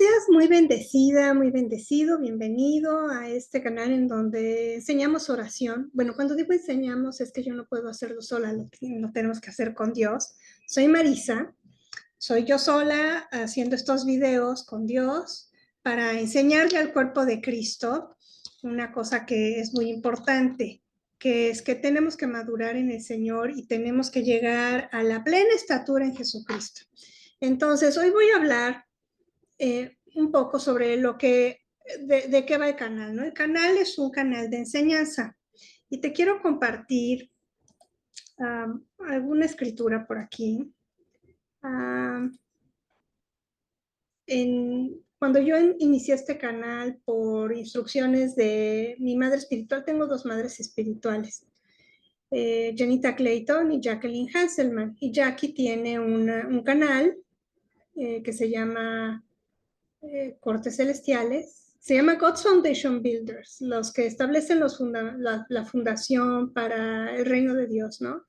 Seas muy bendecida, muy bendecido, bienvenido a este canal en donde enseñamos oración. Bueno, cuando digo enseñamos es que yo no puedo hacerlo sola, lo tenemos que hacer con Dios. Soy Marisa, soy yo sola haciendo estos videos con Dios para enseñarle al cuerpo de Cristo una cosa que es muy importante, que es que tenemos que madurar en el Señor y tenemos que llegar a la plena estatura en Jesucristo. Entonces, hoy voy a hablar un poco sobre de qué va el canal, ¿no? El canal es un canal de enseñanza y te quiero compartir alguna escritura por aquí. Um, cuando yo inicié este canal por instrucciones de mi madre espiritual, tengo dos madres espirituales, Janita Clayton y Jacqueline Hasselman. Y Jackie tiene un canal que se llama Cortes Celestiales. Se llama God's Foundation Builders, los que establecen la fundación para el reino de Dios, ¿no?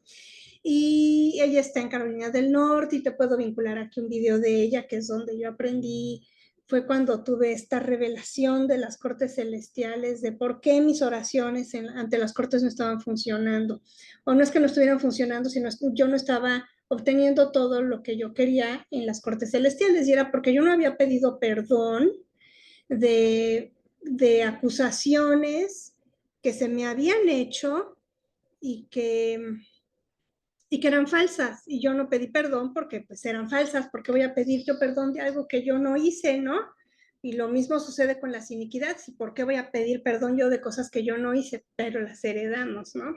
Y ella está en Carolina del Norte y te puedo vincular aquí un video de ella, que es donde yo aprendí, fue cuando tuve esta revelación de las cortes celestiales, de por qué mis oraciones ante las cortes no estaban funcionando. O no es que no estuvieran funcionando, sino que yo no estaba obteniendo todo lo que yo quería en las cortes celestiales, y era porque yo no había pedido perdón de acusaciones que se me habían hecho y y que eran falsas, y yo no pedí perdón porque pues eran falsas, porque voy a pedir yo perdón de algo que yo no hice, ¿no? Y lo mismo sucede con las iniquidades, y por qué voy a pedir perdón yo de cosas que yo no hice, pero las heredamos, ¿no?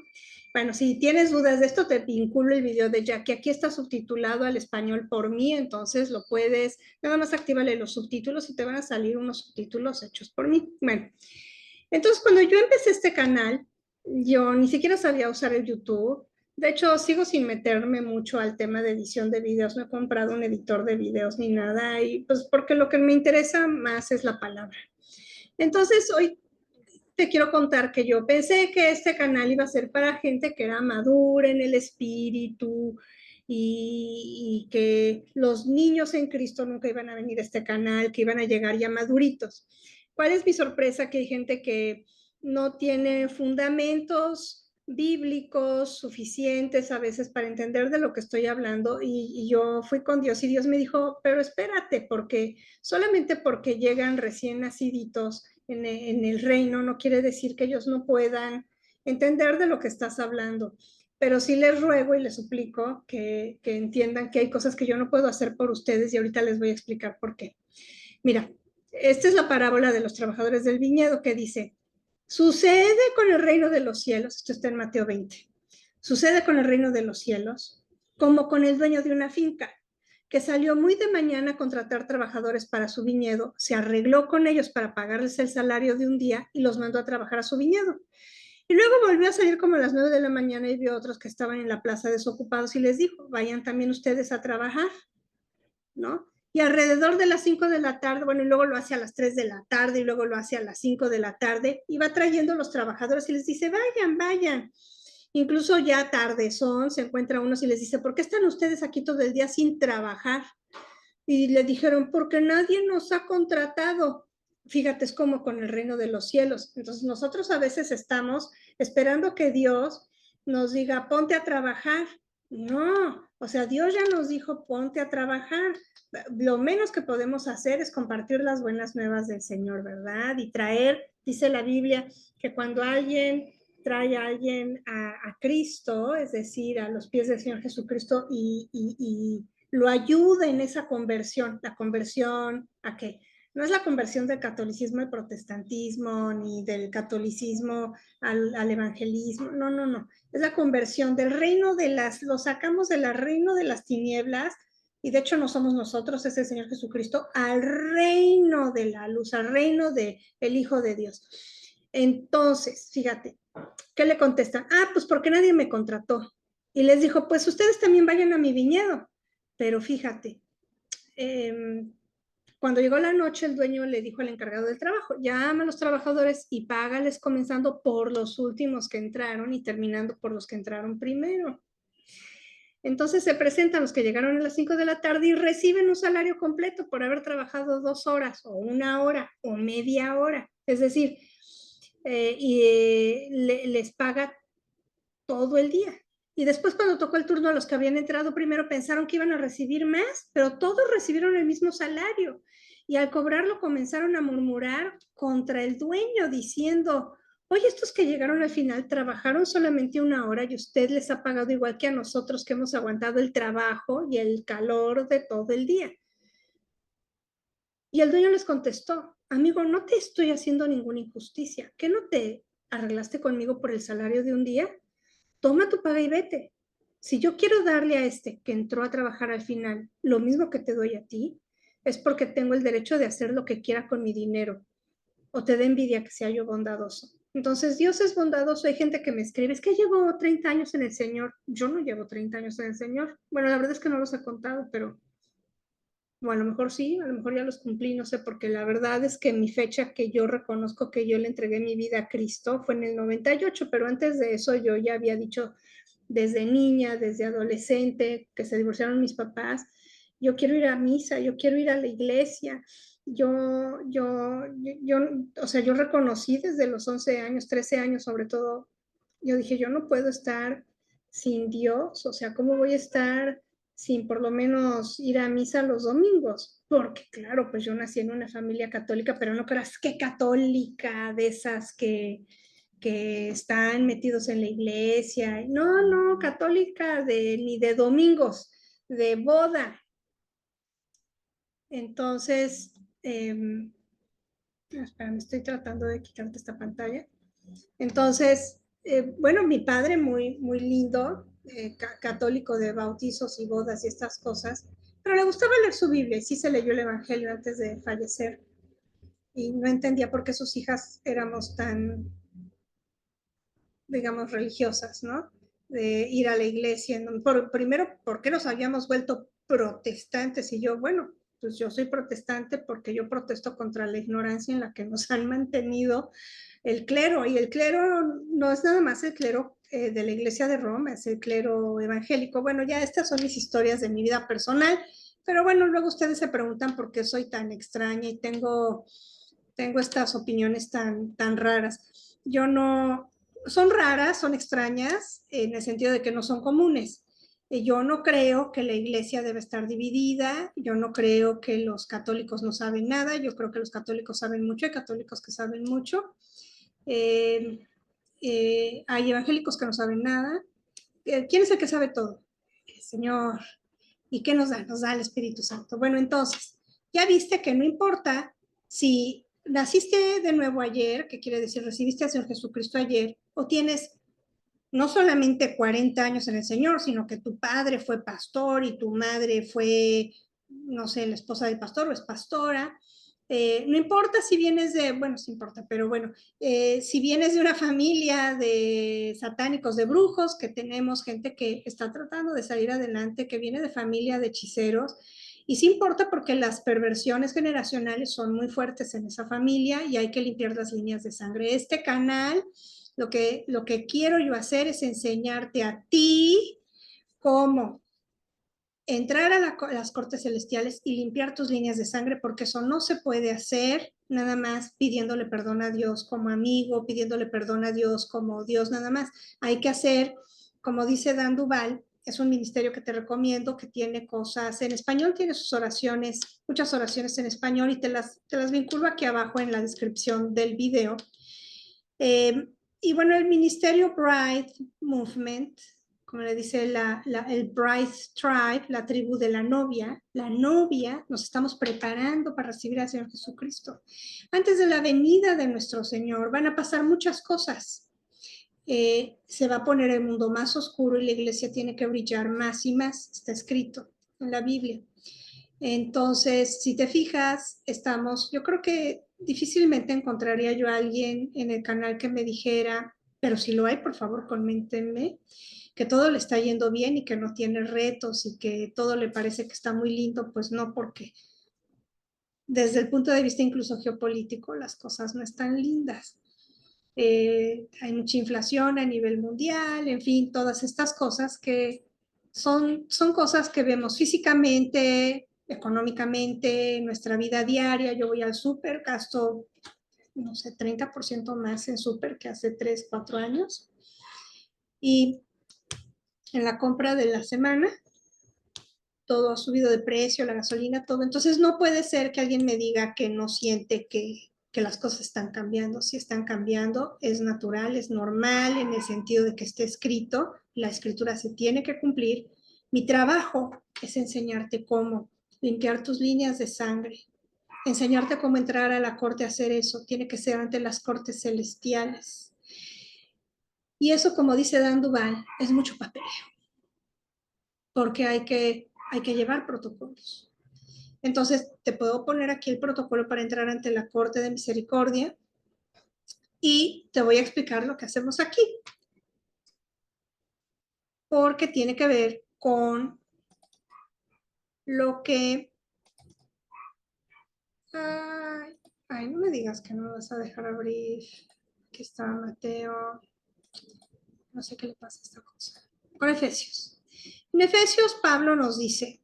Bueno, si tienes dudas de esto, te vinculo el video de Jackie. Aquí está subtitulado al español por mí, entonces lo puedes, nada más actívale los subtítulos y te van a salir unos subtítulos hechos por mí. Bueno, entonces cuando yo empecé este canal, yo ni siquiera sabía usar el YouTube. De hecho, sigo sin meterme mucho al tema de edición de videos. No he comprado un editor de videos ni nada, y pues porque lo que me interesa más es la palabra. Entonces, hoy te quiero contar que yo pensé que este canal iba a ser para gente que era madura en el espíritu y que los niños en Cristo nunca iban a venir a este canal, que iban a llegar ya maduritos. ¿Cuál es mi sorpresa? Que hay gente que no tiene fundamentos bíblicos suficientes a veces para entender de lo que estoy hablando, y yo fui con Dios y Dios me dijo, pero espérate, porque solamente porque llegan recién naciditos en el reino no quiere decir que ellos no puedan entender de lo que estás hablando. Pero sí les ruego y les suplico que entiendan que hay cosas que yo no puedo hacer por ustedes, y ahorita les voy a explicar por qué. Mira, esta es la parábola de los trabajadores del viñedo, que dice, sucede con el reino de los cielos, esto está en Mateo 20, sucede con el reino de los cielos como con el dueño de una finca, que salió muy de mañana a contratar trabajadores para su viñedo, se arregló con ellos para pagarles el salario de un día y los mandó a trabajar a su viñedo. Y luego volvió a salir como a las 9 de la mañana y vio a otros que estaban en la plaza desocupados y les dijo, vayan también ustedes a trabajar, ¿no? Y alrededor de las 5 de la tarde, bueno, y luego lo hace a las 3 de la tarde, y luego lo hace a las 5 de la tarde, y va trayendo los trabajadores y les dice, vayan, vayan. Incluso ya tarde son, se encuentra unos y les dice, ¿por qué están ustedes aquí todo el día sin trabajar? Y le dijeron, porque nadie nos ha contratado. Fíjate, es como con el reino de los cielos. Entonces nosotros a veces estamos esperando que Dios nos diga, ponte a trabajar. No, o sea, Dios ya nos dijo, ponte a trabajar. Lo menos que podemos hacer es compartir las buenas nuevas del Señor, ¿verdad? Y traer, dice la Biblia, que cuando alguien trae a alguien a Cristo, es decir, a los pies del Señor Jesucristo, y lo ayuda en esa conversión. ¿La conversión a qué? No es la conversión del catolicismo al protestantismo, ni del catolicismo al evangelismo, no, no, no. Es la conversión del reino lo sacamos del reino de las tinieblas, y de hecho no somos nosotros, es el Señor Jesucristo, al reino de la luz, al reino del Hijo de Dios. Entonces, fíjate, ¿qué le contestan? Ah, pues porque nadie me contrató. Y les dijo, pues ustedes también vayan a mi viñedo. Pero fíjate, cuando llegó la noche, el dueño le dijo al encargado del trabajo, llama a los trabajadores y págales comenzando por los últimos que entraron y terminando por los que entraron primero. Entonces se presentan los que llegaron a las 5 de la tarde y reciben un salario completo por haber trabajado 2 horas o 1 hora o media hora. Es decir, les paga todo el día. Y después cuando tocó el turno a los que habían entrado primero pensaron que iban a recibir más, pero todos recibieron el mismo salario. Y al cobrarlo comenzaron a murmurar contra el dueño diciendo, oye, estos que llegaron al final trabajaron solamente 1 hora y usted les ha pagado igual que a nosotros que hemos aguantado el trabajo y el calor de todo el día. Y el dueño les contestó, amigo, no te estoy haciendo ninguna injusticia. ¿Qué no te arreglaste conmigo por el salario de un día? Toma tu paga y vete. Si yo quiero darle a este que entró a trabajar al final lo mismo que te doy a ti, es porque tengo el derecho de hacer lo que quiera con mi dinero. O te da envidia que sea yo bondadoso. Entonces, Dios es bondadoso. Hay gente que me escribe, es que llevo 30 años en el Señor. Yo no llevo 30 años en el Señor. Bueno, la verdad es que no los he contado, pero bueno, a lo mejor sí, a lo mejor ya los cumplí, no sé, porque la verdad es que mi fecha que yo reconozco que yo le entregué mi vida a Cristo fue en el 98, pero antes de eso yo ya había dicho desde niña, desde adolescente, que se divorciaron mis papás, yo quiero ir a misa, yo quiero ir a la iglesia. Yo, o sea, yo reconocí desde los 11 años, 13 años sobre todo, yo dije, yo no puedo estar sin Dios, o sea, ¿cómo voy a estar sin por lo menos ir a misa los domingos? Porque claro, pues yo nací en una familia católica, pero no creas que católica, de esas que están metidos en la iglesia. No, no, católica ni de domingos, de boda. Entonces, espera, me estoy tratando de quitarte esta pantalla. Entonces, bueno, mi padre muy, muy lindo, católico de bautizos y bodas y estas cosas, pero le gustaba leer su Biblia y sí se leyó el Evangelio antes de fallecer y no entendía por qué sus hijas éramos tan, digamos, religiosas, ¿no? De ir a la iglesia. Primero, ¿por qué nos habíamos vuelto protestantes? Y yo, bueno, pues yo soy protestante porque yo protesto contra la ignorancia en la que nos han mantenido el clero. Y el clero no es nada más el clero de la iglesia de Roma, es el clero evangélico. Bueno, ya estas son mis historias de mi vida personal, pero bueno, luego ustedes se preguntan por qué soy tan extraña y tengo estas opiniones tan raras. Yo no, son raras, son extrañas, en el sentido de que no son comunes. Yo no creo que la iglesia debe estar dividida, yo no creo que los católicos no saben nada, yo creo que los católicos saben mucho, hay católicos que saben mucho, eh, hay evangélicos que no saben nada. ¿Quién es el que sabe todo? El Señor. ¿Y qué nos da? Nos da el Espíritu Santo. Bueno, entonces, ya viste que no importa si naciste de nuevo ayer, que quiere decir recibiste al Señor Jesucristo ayer, o tienes no solamente 40 años en el Señor, sino que tu padre fue pastor y tu madre fue, no sé, la esposa del pastor o es pastora. No importa si vienes de, bueno, sí importa, pero bueno, si vienes de una familia de satánicos, de brujos, que tenemos gente que está tratando de salir adelante, que viene de familia de hechiceros, y sí importa porque las perversiones generacionales son muy fuertes en esa familia y hay que limpiar las líneas de sangre. Este canal lo que quiero yo hacer es enseñarte a ti cómo entrar a las cortes celestiales y limpiar tus líneas de sangre, porque eso no se puede hacer nada más pidiéndole perdón a Dios como amigo, pidiéndole perdón a Dios como Dios nada más. Hay que hacer, como dice Dan Duval, es un ministerio que te recomiendo, que tiene cosas en español, tiene sus oraciones, muchas oraciones en español y te las vinculo aquí abajo en la descripción del video. Y bueno, el ministerio Bride Movement, como le dice el Bride Tribe, la tribu de la novia, nos estamos preparando para recibir al Señor Jesucristo. Antes de la venida de nuestro Señor van a pasar muchas cosas. Se va a poner el mundo más oscuro y la iglesia tiene que brillar más y más, está escrito en la Biblia. Entonces, si te fijas, yo creo que difícilmente encontraría yo a alguien en el canal que me dijera, pero si lo hay, por favor, coméntenme, que todo le está yendo bien y que no tiene retos y que todo le parece que está muy lindo, pues no, porque desde el punto de vista incluso geopolítico las cosas no están lindas. Hay mucha inflación a nivel mundial, en fin, todas estas cosas que son cosas que vemos físicamente, económicamente, en nuestra vida diaria. Yo voy al súper, gasto, no sé, 30% más en súper que hace 3, 4 años. Y en la compra de la semana, todo ha subido de precio, la gasolina, todo. Entonces no puede ser que alguien me diga que no siente que las cosas están cambiando. Si están cambiando, es natural, es normal en el sentido de que esté escrito, la escritura se tiene que cumplir. Mi trabajo es enseñarte cómo limpiar tus líneas de sangre, enseñarte cómo entrar a la corte a hacer eso. Tiene que ser ante las cortes celestiales. Y eso, como dice Dan Duval, es mucho papeleo, porque hay que llevar protocolos. Entonces, te puedo poner aquí el protocolo para entrar ante la Corte de Misericordia y te voy a explicar lo que hacemos aquí, porque tiene que ver con lo que... Ay, no me digas que no me vas a dejar abrir. Aquí está Mateo. No sé qué le pasa a esta cosa. Con Efesios. En Efesios, Pablo nos dice,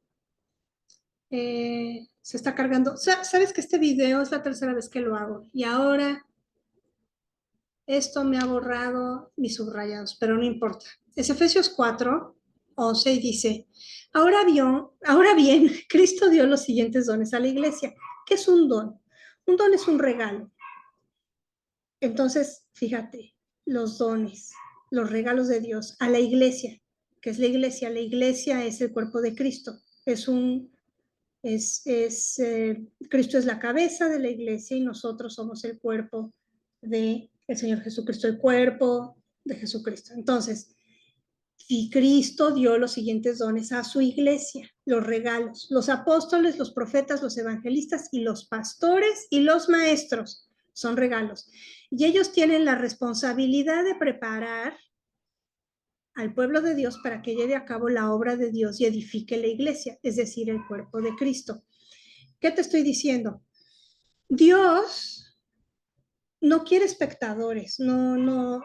se está cargando. Sabes que este video es la tercera vez que lo hago y ahora esto me ha borrado mis subrayados, pero no importa. Es Efesios 4, 11 y dice, ahora bien, Cristo dio los siguientes dones a la iglesia. ¿Qué es un don? Un don es un regalo. Entonces, fíjate, los dones, los regalos de Dios a la iglesia. ¿Qué es la iglesia? La iglesia es el cuerpo de Cristo. Cristo es la cabeza de la iglesia y nosotros somos el cuerpo de el Señor Jesucristo, el cuerpo de Jesucristo. Entonces, si Cristo dio los siguientes dones a su iglesia, los regalos, los apóstoles, los profetas, los evangelistas y los pastores y los maestros, son regalos. Y ellos tienen la responsabilidad de preparar al pueblo de Dios para que lleve a cabo la obra de Dios y edifique la iglesia, es decir, el cuerpo de Cristo. ¿Qué te estoy diciendo? Dios no quiere espectadores, no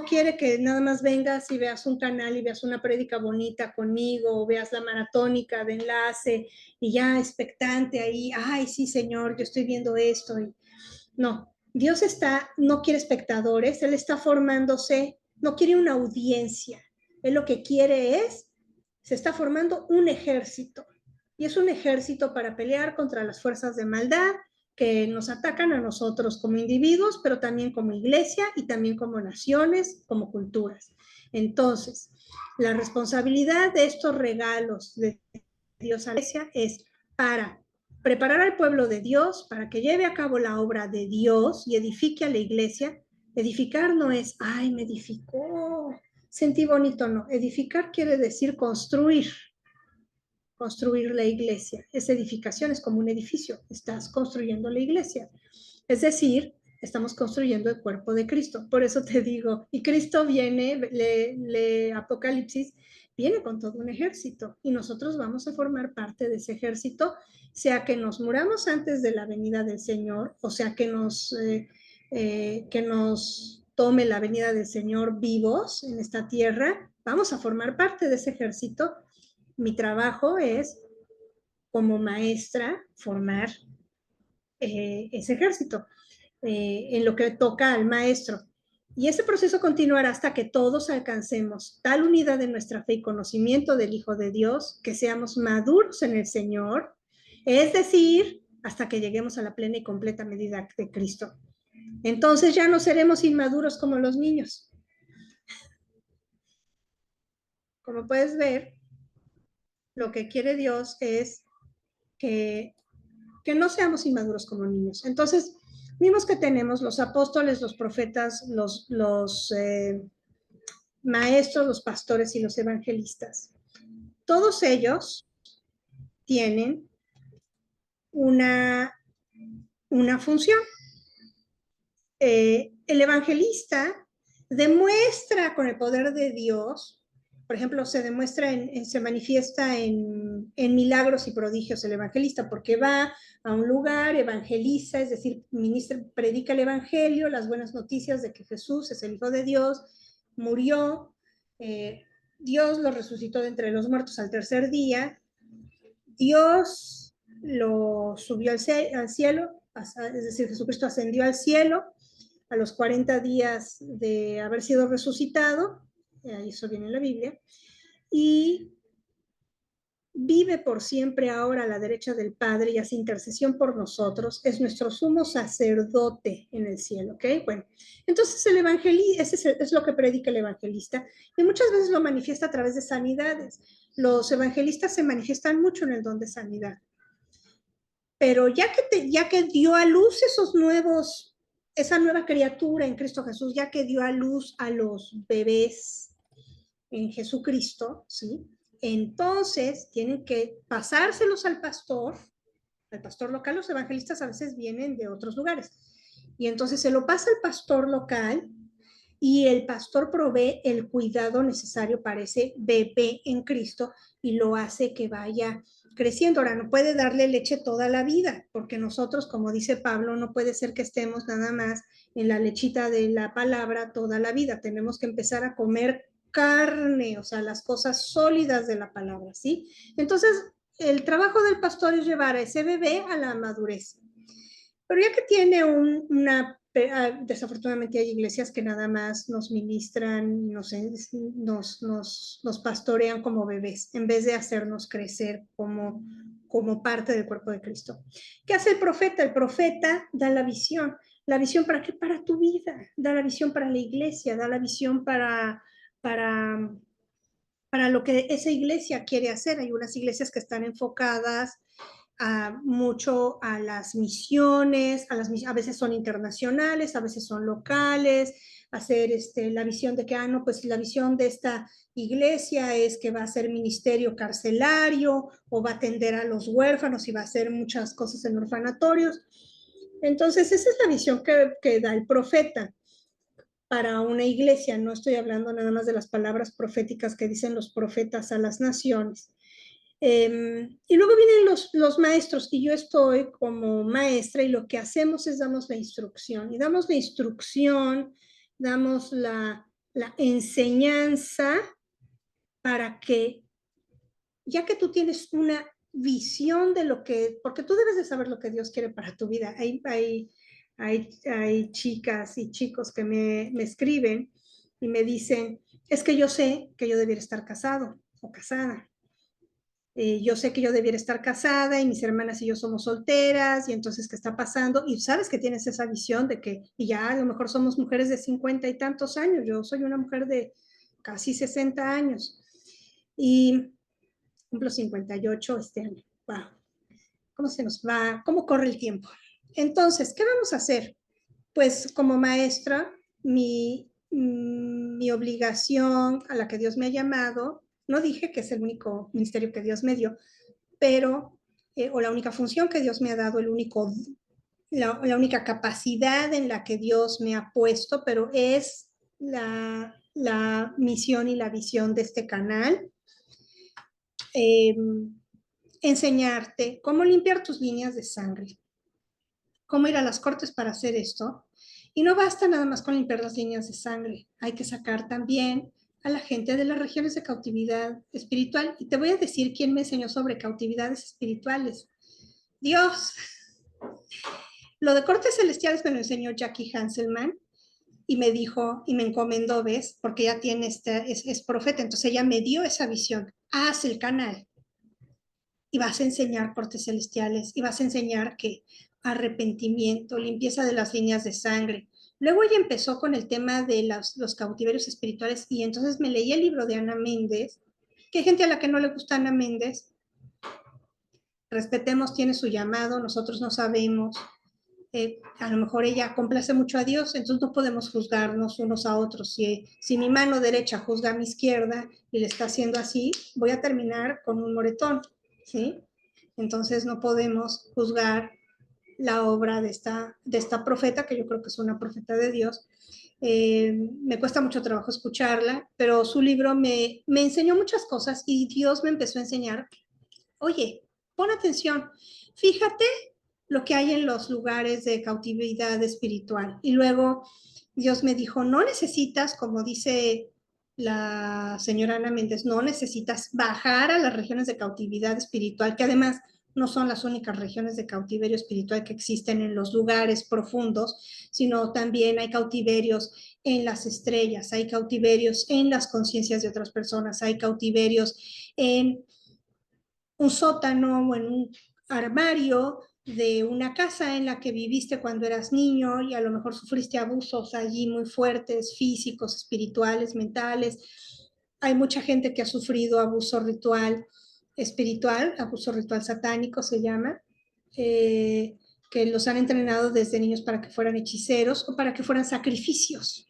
quiere que nada más vengas y veas un canal y veas una prédica bonita conmigo, o veas la maratónica de enlace y ya expectante ahí, ay, sí, Señor, yo estoy viendo esto. No, Dios no quiere espectadores, Él está formándose, no quiere una audiencia, Él lo que quiere se está formando un ejército, y es un ejército para pelear contra las fuerzas de maldad que nos atacan a nosotros como individuos, pero también como iglesia y también como naciones, como culturas. Entonces, la responsabilidad de estos regalos de Dios a la iglesia es para preparar al pueblo de Dios para que lleve a cabo la obra de Dios y edifique a la iglesia. Edificar no es, ay, me edificó, sentí bonito, no. Edificar quiere decir construir la iglesia. Esa edificación es como un edificio, estás construyendo la iglesia. Es decir, estamos construyendo el cuerpo de Cristo. Por eso te digo, y Cristo viene, Apocalipsis, viene con todo un ejército y nosotros vamos a formar parte de ese ejército, sea que nos muramos antes de la venida del Señor, o sea que nos tome la venida del Señor vivos en esta tierra, vamos a formar parte de ese ejército. Mi trabajo es, como maestra, formar ese ejército en lo que toca al maestro. Y ese proceso continuará hasta que todos alcancemos tal unidad de nuestra fe y conocimiento del Hijo de Dios, que seamos maduros en el Señor, es decir, hasta que lleguemos a la plena y completa medida de Cristo. Entonces ya no seremos inmaduros como los niños. Como puedes ver, lo que quiere Dios es que no seamos inmaduros como niños. Entonces, vimos que tenemos los apóstoles, los profetas, los maestros, los pastores y los evangelistas. Todos ellos tienen una función. El evangelista demuestra con el poder de Dios, por ejemplo, se manifiesta en milagros y prodigios el evangelista, porque va a un lugar, evangeliza, es decir, predica el evangelio, las buenas noticias de que Jesús es el Hijo de Dios, murió, Dios lo resucitó de entre los muertos al tercer día, Dios lo subió al cielo, es decir, Jesucristo ascendió al cielo a los 40 días de haber sido resucitado, eso viene en la Biblia, y vive por siempre ahora a la derecha del Padre y hace intercesión por nosotros, es nuestro sumo sacerdote en el cielo, ¿ok? Bueno, entonces el evangelista, ese es lo que predica el evangelista, y muchas veces lo manifiesta a través de sanidades. Los evangelistas se manifiestan mucho en el don de sanidad, pero ya que dio a luz esa nueva criatura en Cristo Jesús, ya que dio a luz a los bebés en Jesucristo, ¿sí? Entonces tienen que pasárselos al pastor local. Los evangelistas a veces vienen de otros lugares, y entonces se lo pasa al pastor local, y el pastor provee el cuidado necesario para ese bebé en Cristo y lo hace que vaya creciendo. Ahora, no puede darle leche toda la vida, porque nosotros, como dice Pablo, no puede ser que estemos nada más en la lechita de la palabra toda la vida. Tenemos que empezar a comer carne, o sea, las cosas sólidas de la palabra, ¿sí? Entonces, el trabajo del pastor es llevar a ese bebé a la madurez. Pero ya que tiene desafortunadamente hay iglesias que nada más nos ministran, nos pastorean como bebés, en vez de hacernos crecer como parte del cuerpo de Cristo. ¿Qué hace el profeta? El profeta da la visión. ¿La visión para qué? Para tu vida. Da la visión para la iglesia, da la visión para, para lo que esa iglesia quiere hacer. Hay unas iglesias que están enfocadas mucho a las misiones, a veces son internacionales, a veces son locales, hacer la visión de que, no, pues la visión de esta iglesia es que va a ser ministerio carcelario o va a atender a los huérfanos y va a hacer muchas cosas en orfanatorios. Entonces, esa es la visión que da el profeta para una iglesia. No estoy hablando nada más de las palabras proféticas que dicen los profetas a las naciones. Y luego vienen los maestros, y yo estoy como maestra, y lo que hacemos es damos la instrucción, y damos la instrucción, damos la enseñanza para que, ya que tú tienes una visión de lo que, porque tú debes de saber lo que Dios quiere para tu vida. Hay chicas y chicos que me escriben y me dicen, es que yo sé que yo debiera estar casado o casada. Yo sé que yo debiera estar casada y mis hermanas y yo somos solteras, y entonces, ¿qué está pasando? Y sabes que tienes esa visión de que, y ya a lo mejor somos mujeres de 50 y tantos años, yo soy una mujer de casi 60 años y cumplo 58 este año. Wow, ¿cómo se nos va? ¿Cómo corre el tiempo? Entonces, ¿qué vamos a hacer? Pues como maestra, mi obligación a la que Dios me ha llamado, no dije que es el único ministerio que Dios me dio, pero, o la única función que Dios me ha dado, la única capacidad en la que Dios me ha puesto, pero es la misión y la visión de este canal. Enseñarte cómo limpiar tus líneas de sangre, cómo ir a las cortes para hacer esto. Y no basta nada más con limpiar las líneas de sangre, hay que sacar también a la gente de las regiones de cautividad espiritual. Y te voy a decir quién me enseñó sobre cautividades espirituales. Dios. Lo de cortes celestiales me lo enseñó Jackie Hanselman, y me dijo, y me encomendó, ¿ves? Porque ella tiene es profeta, entonces ella me dio esa visión. Haz el canal y vas a enseñar cortes celestiales, y vas a enseñar que arrepentimiento, limpieza de las líneas de sangre. Luego ella empezó con el tema de los cautiverios espirituales, y entonces me leí el libro de Ana Méndez, que hay gente a la que no le gusta Ana Méndez. Respetemos, tiene su llamado, nosotros no sabemos. A lo mejor ella complace mucho a Dios, entonces no podemos juzgarnos unos a otros. Si mi mano derecha juzga a mi izquierda y le está haciendo así, voy a terminar con un moretón, ¿sí? Entonces no podemos juzgar la obra de esta profeta, que yo creo que es una profeta de Dios. Me cuesta mucho trabajo escucharla, pero su libro me enseñó muchas cosas, y Dios me empezó a enseñar, oye, pon atención, fíjate lo que hay en los lugares de cautividad espiritual. Y luego Dios me dijo, no necesitas, como dice la señora Ana Méndez, no necesitas bajar a las regiones de cautividad espiritual, que además no son las únicas regiones de cautiverio espiritual que existen en los lugares profundos, sino también hay cautiverios en las estrellas, hay cautiverios en las conciencias de otras personas, hay cautiverios en un sótano o en un armario de una casa en la que viviste cuando eras niño y a lo mejor sufriste abusos allí muy fuertes, físicos, espirituales, mentales. Hay mucha gente que ha sufrido abuso ritual espiritual, abuso ritual satánico se llama, que los han entrenado desde niños para que fueran hechiceros o para que fueran sacrificios.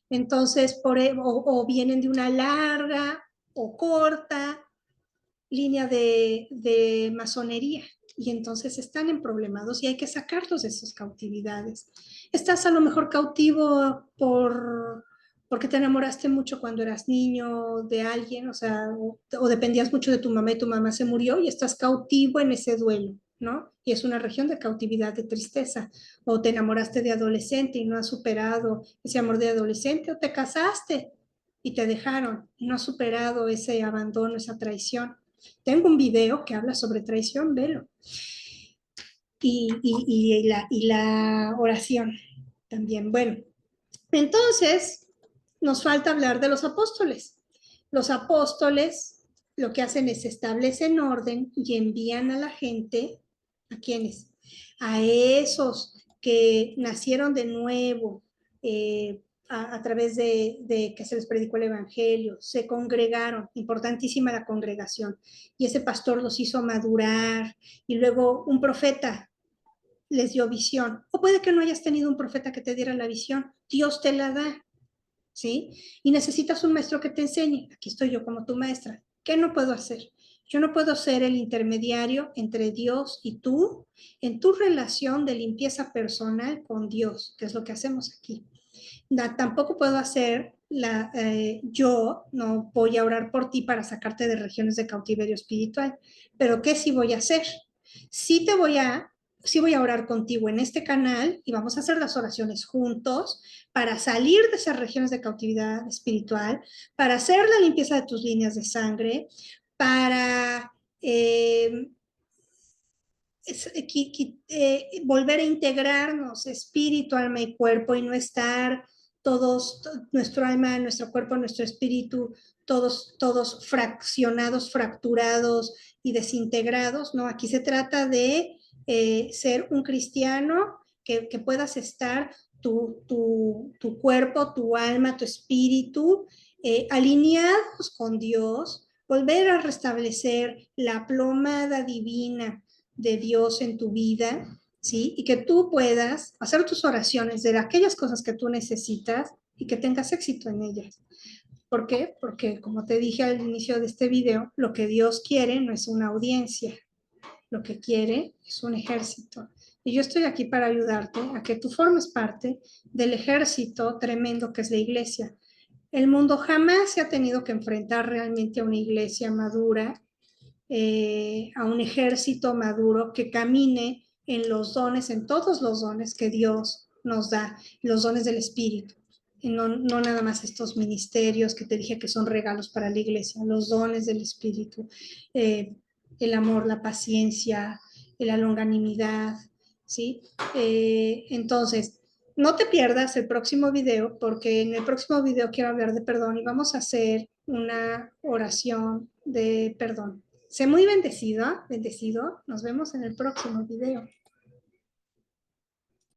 Entonces, o vienen de una larga o corta línea de masonería y entonces están en problemados y hay que sacarlos de sus cautividades. Estás a lo mejor cautivo porque te enamoraste mucho cuando eras niño de alguien, o sea, o dependías mucho de tu mamá y tu mamá se murió y estás cautivo en ese duelo, ¿no? Y es una región de cautividad, de tristeza. O te enamoraste de adolescente y no has superado ese amor de adolescente, o te casaste y te dejaron y no has superado ese abandono, esa traición. Tengo un video que habla sobre traición, velo. Y la oración también. Bueno, entonces nos falta hablar de los apóstoles. Los apóstoles lo que hacen es establecen orden y envían a la gente, ¿a quiénes? A esos que nacieron de nuevo, a través de que se les predicó el Evangelio, se congregaron, importantísima la congregación, y ese pastor los hizo madurar, y luego un profeta les dio visión, o puede que no hayas tenido un profeta que te diera la visión, Dios te la da, ¿sí? Y necesitas un maestro que te enseñe, aquí estoy yo como tu maestra, ¿qué no puedo hacer? Yo no puedo ser el intermediario entre Dios y tú en tu relación de limpieza personal con Dios, que es lo que hacemos aquí. Tampoco puedo hacer yo no voy a orar por ti para sacarte de regiones de cautiverio espiritual, pero ¿qué sí voy a hacer? Sí te voy a, sí voy a orar contigo en este canal y vamos a hacer las oraciones juntos para salir de esas regiones de cautividad espiritual, para hacer la limpieza de tus líneas de sangre, para volver a integrarnos espíritu, alma y cuerpo y no estar todos, nuestro alma, nuestro cuerpo, nuestro espíritu, todos fraccionados, fracturados y desintegrados, ¿no? Aquí se trata de ser un cristiano que puedas estar tu cuerpo, tu alma, tu espíritu alineados con Dios, volver a restablecer la plomada divina de Dios en tu vida, ¿sí? Y que tú puedas hacer tus oraciones de aquellas cosas que tú necesitas y que tengas éxito en ellas. ¿Por qué? Porque, como te dije al inicio de este video, lo que Dios quiere no es una audiencia, lo que quiere es un ejército. Y yo estoy aquí para ayudarte a que tú formes parte del ejército tremendo que es la iglesia. El mundo jamás se ha tenido que enfrentar realmente a una iglesia madura, a un ejército maduro que camine en los dones, en todos los dones que Dios nos da, los dones del Espíritu. Y no nada más estos ministerios que te dije que son regalos para la iglesia, los dones del Espíritu, el amor, la paciencia, la longanimidad, ¿sí? Entonces, no te pierdas el próximo video porque en el próximo video quiero hablar de perdón y vamos a hacer una oración de perdón. Sé muy bendecida, bendecido. Nos vemos en el próximo video.